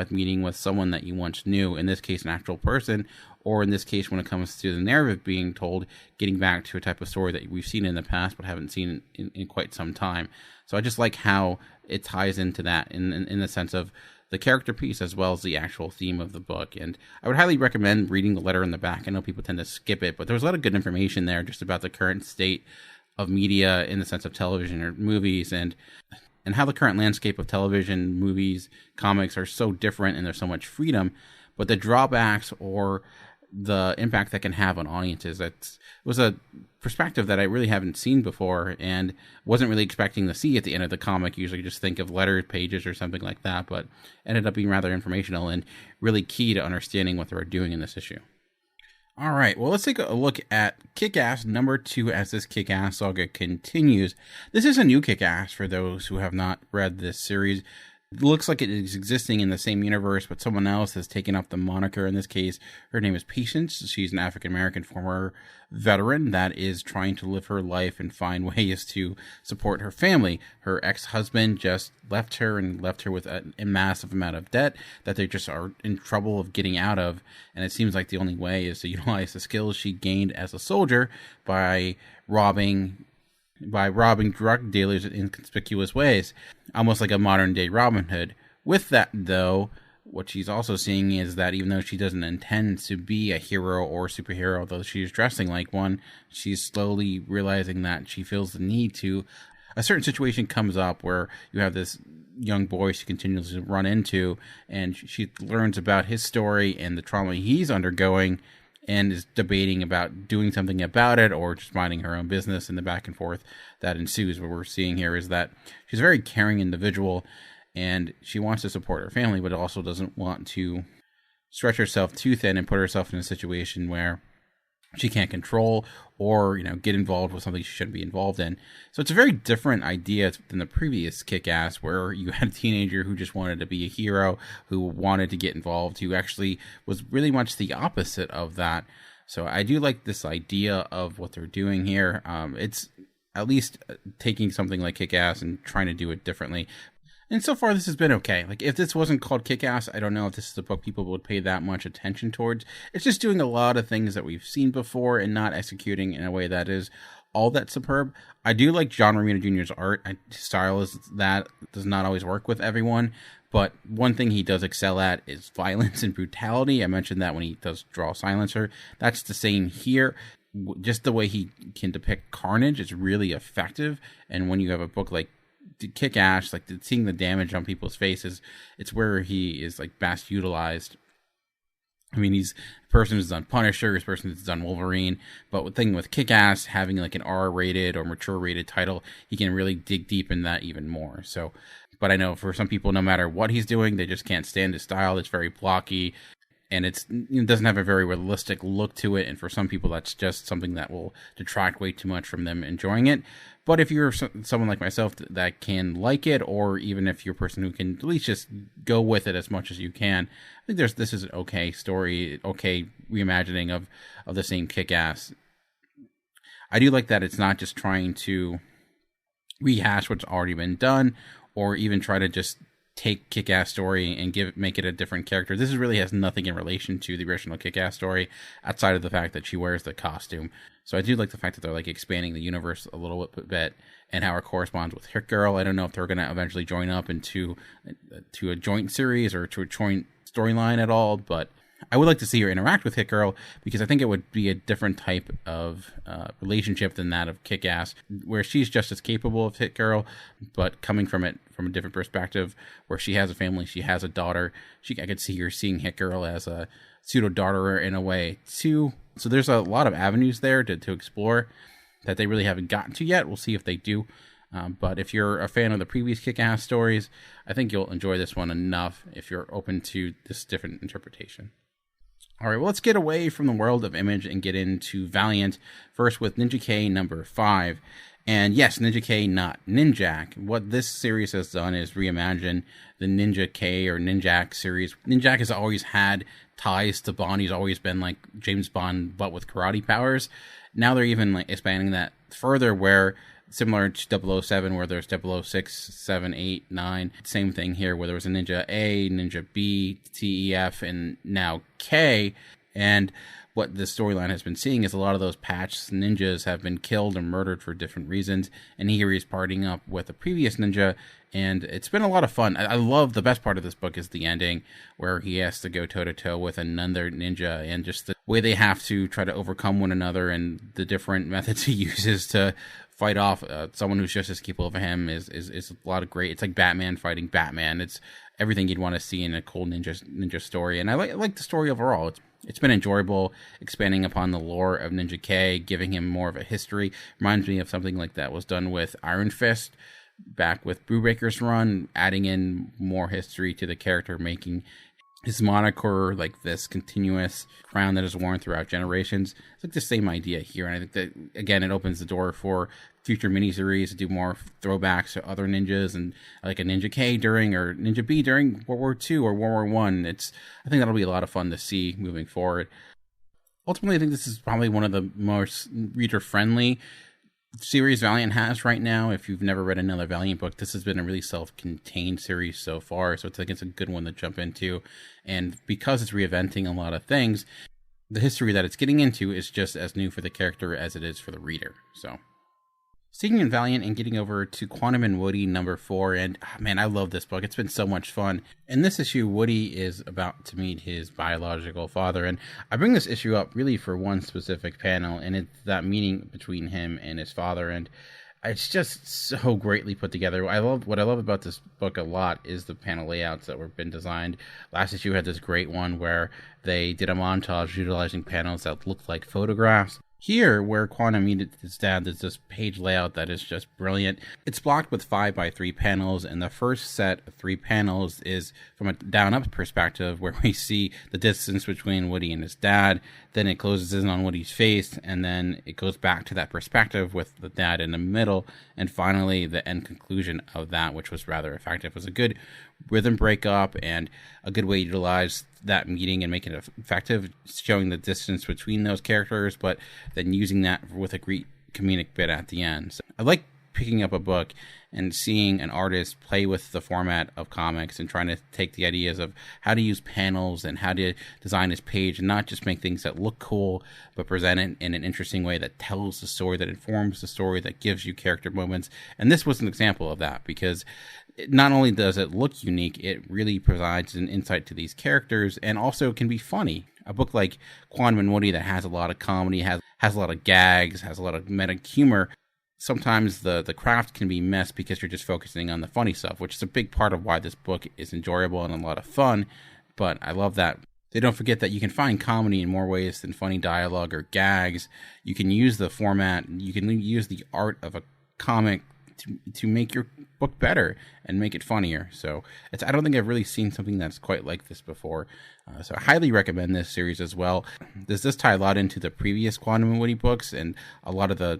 meeting with someone that you once knew, in this case, an actual person, or in this case, when it comes to the narrative being told, getting back to a type of story that we've seen in the past but haven't seen in quite some time. So I just like how it ties into that in the sense of the character piece as well as the actual theme of the book. And I would highly recommend reading the letter in the back. I know people tend to skip it, but there's a lot of good information there just about the current state of media in the sense of television or movies, and how the current landscape of television, movies, comics are so different, and there's so much freedom, but the drawbacks or the impact that can have on audiences. It was a perspective that I really haven't seen before and wasn't really expecting to see at the end of the comic. Usually just think of letter pages or something like that, but ended up being rather informational and really key to understanding what they were doing in this issue. All right, well, let's take a look at Kick-Ass number 2 as this Kick-Ass saga continues. This is a new Kick-Ass for those who have not read this series. It looks like it is existing in the same universe, but someone else has taken up the moniker. In this case, her name is Patience. She's an African-American former veteran that is trying to live her life and find ways to support her family. Her ex-husband just left her with a massive amount of debt that they just are in trouble of getting out of. And it seems like the only way is to utilize the skills she gained as a soldier by robbing drug dealers in inconspicuous ways, almost like a modern-day Robin Hood. With that, though, what she's also seeing is that even though she doesn't intend to be a hero or superhero, though she's dressing like one, she's slowly realizing that she feels the need to. A certain situation comes up where you have this young boy she continues to run into, and she learns about his story and the trauma he's undergoing, and is debating about doing something about it or just minding her own business. And the back and forth that ensues. What we're seeing here is that she's a very caring individual, and she wants to support her family, but also doesn't want to stretch herself too thin and put herself in a situation where she can't control or, get involved with something she shouldn't be involved in. So it's a very different idea than the previous Kick-Ass, where you had a teenager who just wanted to be a hero, who wanted to get involved, who actually was really much the opposite of that. So I do like this idea of what they're doing here. It's at least taking something like Kick-Ass and trying to do it differently. And so far, this has been okay. Like, if this wasn't called Kick-Ass, I don't know if this is a book people would pay that much attention towards. It's just doing a lot of things that we've seen before and not executing in a way that is all that superb. I do like John Romita Jr.'s art. His style is that does not always work with everyone, but one thing he does excel at is violence and brutality. I mentioned that when he does draw Silencer. That's the same here. Just the way he can depict carnage is really effective, and when you have a book like Kick-Ass, like seeing the damage on people's faces, it's where he is like best utilized. I mean, he's a person who's done Punisher, he's a person who's done Wolverine, but the thing with Kick-Ass, having like an R-rated or mature-rated title, he can really dig deep in that even more. So, but I know for some people, no matter what he's doing, they just can't stand his style. It's very blocky, and it doesn't have a very realistic look to it, and for some people, that's just something that will detract way too much from them enjoying it. But if you're someone like myself that can like it, or even if you're a person who can at least just go with it as much as you can, I think this is an okay story, okay reimagining of the same Kick-Ass. I do like that it's not just trying to rehash what's already been done, or even try to just take Kick-Ass story and make it a different character. This really has nothing in relation to the original Kick-Ass story outside of the fact that she wears the costume. So I do like the fact that they're like expanding the universe a little bit and how it corresponds with Hit Girl. I don't know if they're going to eventually join up into to a joint series or to a joint storyline at all, but I would like to see her interact with Hit Girl because I think it would be a different type of relationship than that of Kick-Ass, where she's just as capable of Hit Girl, but coming from it from a different perspective, where she has a family, she has a daughter. I could see her seeing Hit Girl as a pseudo-daughter in a way, too. So there's a lot of avenues there to explore that they really haven't gotten to yet. We'll see if they do. But if you're a fan of the previous Kick-Ass stories, I think you'll enjoy this one enough if you're open to this different interpretation. All right, well, let's get away from the world of Image and get into Valiant, first with Ninja K number 5. And yes, Ninja K, not Ninjak. What this series has done is reimagine the Ninja K or Ninjak series. Ninjak has always had ties to Bond. He's always been like James Bond, but with karate powers. Now they're even like expanding that further, where similar to 007, where there's 006, 7, 8, 9. Same thing here, where there was a Ninja A, Ninja B, TEF, and now K. And what the storyline has been seeing is a lot of those patched ninjas have been killed or murdered for different reasons. And here he's partying up with a previous ninja, and it's been a lot of fun. I love the best part of this book is the ending, where he has to go toe-to-toe with another ninja, and just the way they have to try to overcome one another and the different methods he uses to fight off someone who's just as capable of him is a lot of great. It's like Batman fighting Batman. It's everything you'd want to see in a cool ninja story, and I like the story overall. It's been enjoyable, expanding upon the lore of Ninja K, giving him more of a history. Reminds me of something like that was done with Iron Fist back with Brubaker's run, adding in more history to the character, making his moniker like this continuous crown that is worn throughout generations. It's like the same idea here, and I think that, again, it opens the door for future miniseries to do more throwbacks to other ninjas, and like a Ninja K during or Ninja B during World War II or World War I. I think that'll be a lot of fun to see moving forward. Ultimately, I think this is probably one of the most reader-friendly series Valiant has right now. If you've never read another Valiant book, this has been a really self-contained series so far, so I think it's a good one to jump into. And because it's reinventing a lot of things, the history that it's getting into is just as new for the character as it is for the reader. So, sticking in Valiant and getting over to Quantum and Woody number 4, and man, I love this book. It's been so much fun. In this issue, Woody is about to meet his biological father, and I bring this issue up really for one specific panel, and it's that meeting between him and his father, and it's just so greatly put together. What I love about this book a lot is the panel layouts that were been designed. Last issue had this great one where they did a montage utilizing panels that looked like photographs. Here, where Quantum meets his dad, there's this page layout that is just brilliant. It's blocked with 5x3 panels, and the first set of 3 panels is from a down-up perspective, where we see the distance between Woody and his dad. Then it closes in on Woody's face, and then it goes back to that perspective with the dad in the middle, and finally the end conclusion of that, which was rather effective. It was a good rhythm breakup and a good way to utilize that meeting and make it effective, showing the distance between those characters, but then using that with a great comedic bit at the end. So I like picking up a book and seeing an artist play with the format of comics and trying to take the ideas of how to use panels and how to design his page and not just make things that look cool, but present it in an interesting way that tells the story, that informs the story, that gives you character moments. And this was an example of that, because not only does it look unique, it really provides an insight to these characters and also can be funny. A book like Quantum and Woody that has a lot of comedy, has a lot of gags, has a lot of meta humor, sometimes the craft can be messed because you're just focusing on the funny stuff, which is a big part of why this book is enjoyable and a lot of fun. But I love that they don't forget that you can find comedy in more ways than funny dialogue or gags. You can use the format, you can use the art of a comic to make your book better and make it funnier. So I don't think I've really seen something that's quite like this before. So I highly recommend this series as well. This does tie a lot into the previous Quantum and Woody books, and a lot of the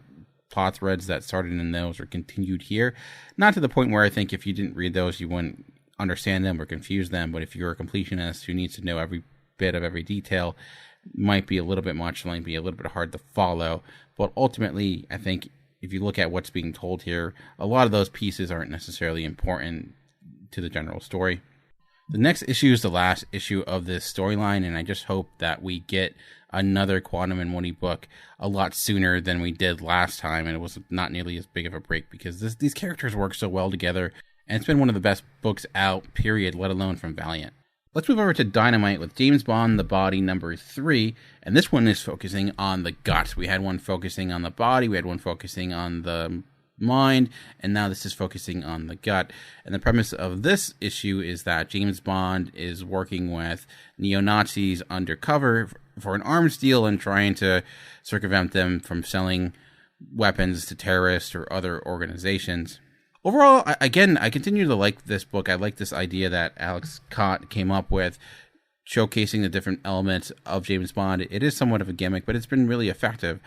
plot threads that started in those are continued here. Not to the point where I think if you didn't read those, you wouldn't understand them or confuse them. But if you're a completionist who needs to know every bit of every detail, might be a little bit much, might be a little bit hard to follow. But ultimately, I think if you look at what's being told here, a lot of those pieces aren't necessarily important to the general story. The next issue is the last issue of this storyline, and I just hope that we get another Quantum and Woody book a lot sooner than we did last time, and it was not nearly as big of a break because these characters work so well together, and it's been one of the best books out, period, let alone from Valiant. Let's move over to Dynamite with James Bond, The Body, number 3, and this one is focusing on the gut. We had one focusing on the body, we had one focusing on the mind, and now this is focusing on the gut. And the premise of this issue is that James Bond is working with neo-Nazis undercover for an arms deal and trying to circumvent them from selling weapons to terrorists or other organizations. Overall, I continue to like this book. I like this idea that Alex Cott came up with, showcasing the different elements of James Bond. It is somewhat of a gimmick, but it's been really effective.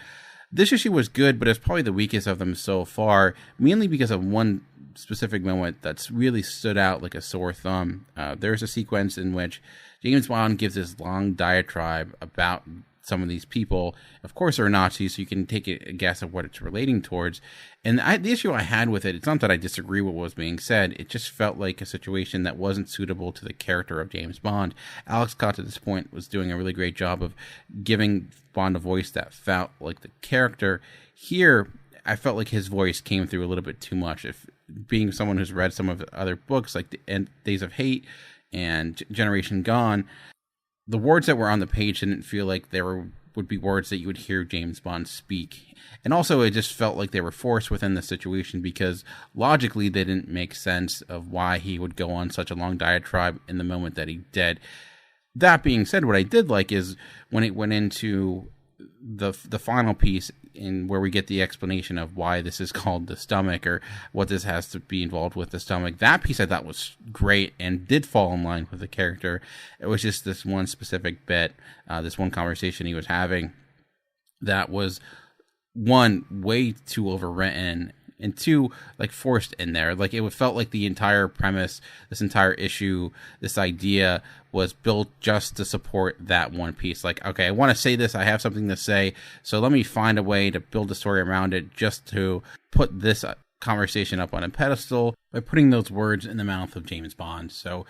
This issue was good, but it's probably the weakest of them so far, mainly because of one specific moment that's really stood out like a sore thumb. There's a sequence in which James Bond gives this long diatribe about some of these people. Of course, they're Nazis, so you can take a guess of what it's relating towards. And the issue I had with it, it's not that I disagree with what was being said, it just felt like a situation that wasn't suitable to the character of James Bond. Alex Cott, at this point, was doing a really great job of giving Bond a voice that felt like the character. Here, I felt like his voice came through a little bit too much. If being someone who's read some of the other books, like the Days of Hate and Generation Gone, the words that were on the page didn't feel like would be words that you would hear James Bond speak. And also, it just felt like they were forced within the situation because logically they didn't make sense of why he would go on such a long diatribe in the moment that he did. That being said, what I did like is when it went into the final piece in where we get the explanation of why this is called the stomach or what this has to be involved with the stomach. That piece I thought was great and did fall in line with the character. It was just this one specific bit, this one conversation he was having that was, one, way too overwritten, and two, like forced in there. Like it felt like the entire premise, this entire issue, this idea was built just to support that one piece. Like, okay, I want to say this, I have something to say, so let me find a way to build a story around it just to put this conversation up on a pedestal by putting those words in the mouth of James Bond. So,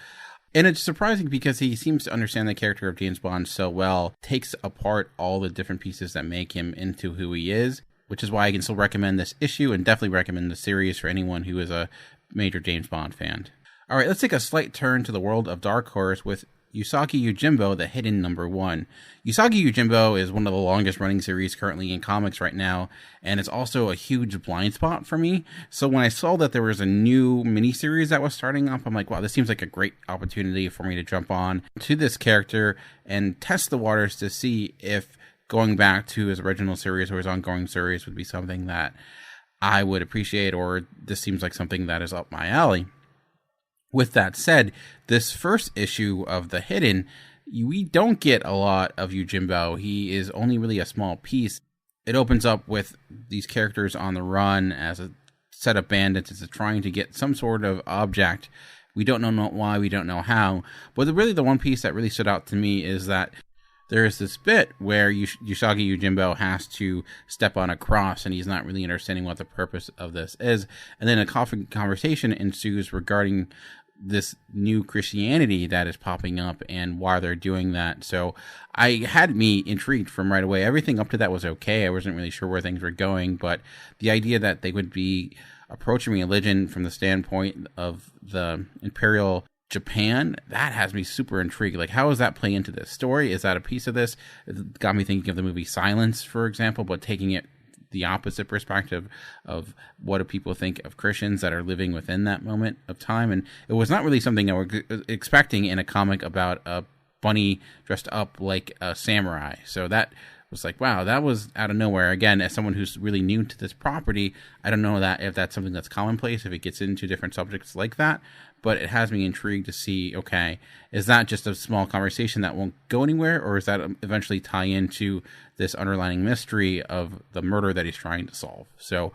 and it's surprising because he seems to understand the character of James Bond so well, takes apart all the different pieces that make him into who he is, which is why I can still recommend this issue and definitely recommend the series for anyone who is a major James Bond fan. All right, let's take a slight turn to the world of Dark Horse with Usagi Yojimbo, The Hidden Number 1. Usagi Yojimbo is one of the longest running series currently in comics right now, and it's also a huge blind spot for me. So when I saw that there was a new miniseries that was starting up, I'm like, wow, this seems like a great opportunity for me to jump on to this character and test the waters to see if going back to his original series or his ongoing series would be something that I would appreciate, or this seems like something that is up my alley. With that said, this first issue of The Hidden, we don't get a lot of Yojimbo. He is only really a small piece. It opens up with these characters on the run as a set of bandits. It's trying to get some sort of object. We don't know why, we don't know how. But really the one piece that really stood out to me is that there is this bit where Usagi Yojimbo has to step on a cross, and he's not really understanding what the purpose of this is. And then a conversation ensues regarding this new Christianity that is popping up and why they're doing that. So I had me intrigued from right away. Everything up to that was okay. I wasn't really sure where things were going, but the idea that they would be approaching religion from the standpoint of the imperial Japan, that has me super intrigued. Like, how does that play into this story? Is that a piece of this? It got me thinking of the movie Silence, for example, but taking it the opposite perspective of what do people think of Christians that are living within that moment of time. And it was not really something I was expecting in a comic about a bunny dressed up like a samurai. So that was like, wow, that was out of nowhere. Again, as someone who's really new to this property, I don't know that if that's something that's commonplace, if it gets into different subjects like that, but it has me intrigued to see, okay, is that just a small conversation that won't go anywhere, or is that eventually tie into this underlying mystery of the murder that he's trying to solve? So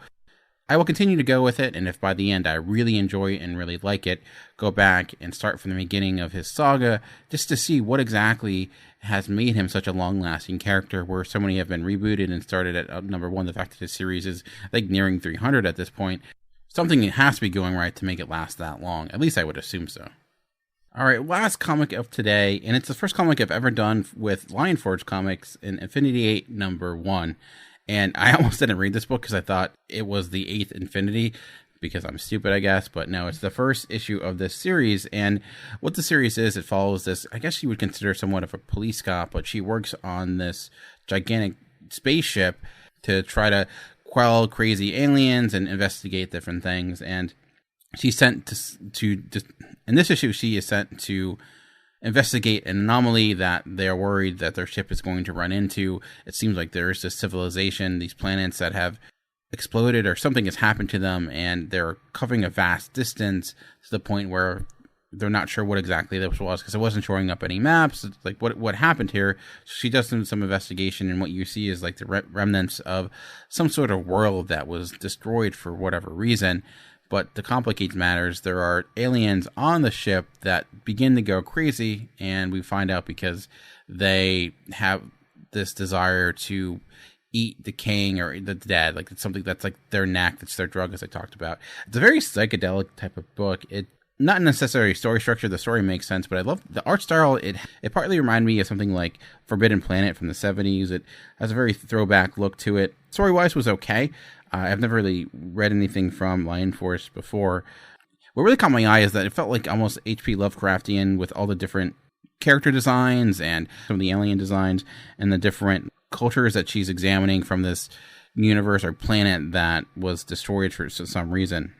I will continue to go with it, and if by the end I really enjoy it and really like it, go back and start from the beginning of his saga just to see what exactly has made him such a long-lasting character, where so many have been rebooted and started at number 1. The fact that his series is, I think, nearing 300 at this point. something has to be going right to make it last that long. At least I would assume so. All right, last comic of today, and it's the first comic I've ever done with Lion Forge Comics in Infinity 8 #1. And I almost didn't read this book because I thought it was the 8th Infinity, because I'm stupid, I guess. But no, it's the first issue of this series. And what the series is, it follows this, I guess you would consider somewhat of a police cop, but she works on this gigantic spaceship to try to quell crazy aliens and investigate different things. And she's sent to in this issue, she is sent to investigate an anomaly that they're worried that their ship is going to run into. It seems like there is this civilization, these planets that have exploded or something has happened to them, and they're covering a vast distance to the point where they're not sure what exactly this was because it wasn't showing up any maps. It's like what happened here. So she does some investigation, and what you see is like the remnants of some sort of world that was destroyed for whatever reason. But to complicate matters, there are aliens on the ship that begin to go crazy, and we find out because they have this desire to eat decaying or the dead. Like it's something that's like their knack, that's their drug, as I talked about. It's a very psychedelic type of book. It not necessarily story structure, the story makes sense, but I love the art style. It partly reminded me of something like Forbidden Planet from the 70s. It has a very throwback look to it. Story-wise was okay. I've never really read anything from Lion Force before. What really caught my eye is that it felt like almost H.P. Lovecraftian with all the different character designs and some of the alien designs and the different cultures that she's examining from this universe or planet that was destroyed for some reason.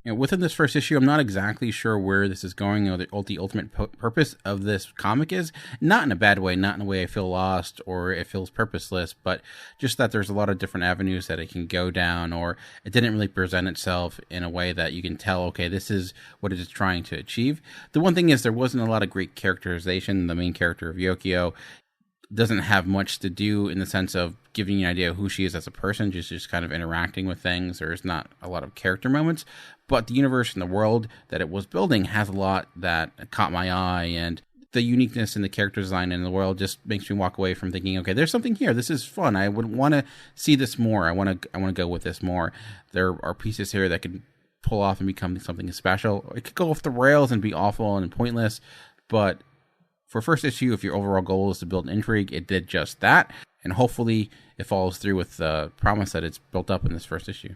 You know, within this first issue, I'm not exactly sure where this is going or what the ultimate purpose of this comic is. Not in a bad way, not in a way I feel lost or it feels purposeless, but just that there's a lot of different avenues that it can go down, or it didn't really present itself in a way that you can tell, okay, this is what it is trying to achieve. The one thing is there wasn't a lot of great characterization. The main character of Yokio doesn't have much to do in the sense of giving you an idea of who she is as a person, just kind of interacting with things. There's not a lot of character moments, but the universe and the world that it was building has a lot that caught my eye, and the uniqueness in the character design in the world just makes me walk away from thinking, okay, there's something here. This is fun. I would want to see this more. I want to go with this more. There are pieces here that could pull off and become something special. It could go off the rails and be awful and pointless, but for first issue, if your overall goal is to build intrigue, it did just that. And hopefully it follows through with the promise that it's built up in this first issue.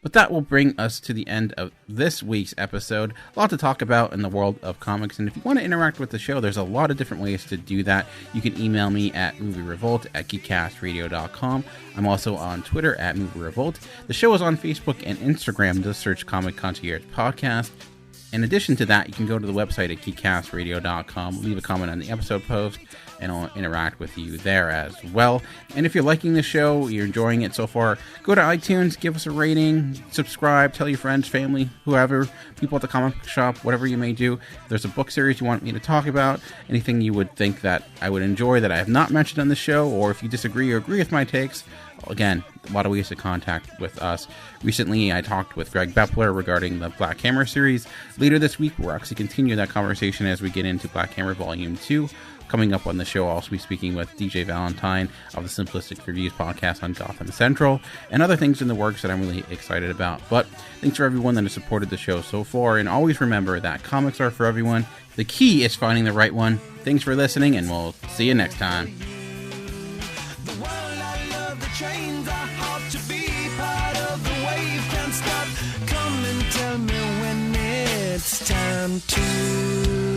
But that will bring us to the end of this week's episode. A lot to talk about in the world of comics. And if you want to interact with the show, there's a lot of different ways to do that. You can email me at movierevolt@geekcastradio.com. I'm also on Twitter at movierevolt. The show is on Facebook and Instagram. Just search Comic Concierge Podcast. In addition to that, you can go to the website at geekcastradio.com, leave a comment on the episode post, and I'll interact with you there as well. And if you're liking the show, you're enjoying it so far, go to iTunes, give us a rating, subscribe, tell your friends, family, whoever, people at the comic shop, whatever you may do. If there's a book series you want me to talk about, anything you would think that I would enjoy that I have not mentioned on the show, or if you disagree or agree with my takes, again, a lot of ways to contact with us. Recently, I talked with Greg Beppler regarding the Black Hammer series. Later this week, we'll actually continue that conversation as we get into Black Hammer Volume 2. Coming up on the show, I'll also be speaking with DJ Valentine of the Simplistic Reviews podcast on Gotham Central, and other things in the works that I'm really excited about. But thanks for everyone that has supported the show so far, and always remember that comics are for everyone. The key is finding the right one. Thanks for listening, and we'll see you next time. Trains are hard to be part of the wave, can't stop. Come and tell me when it's time to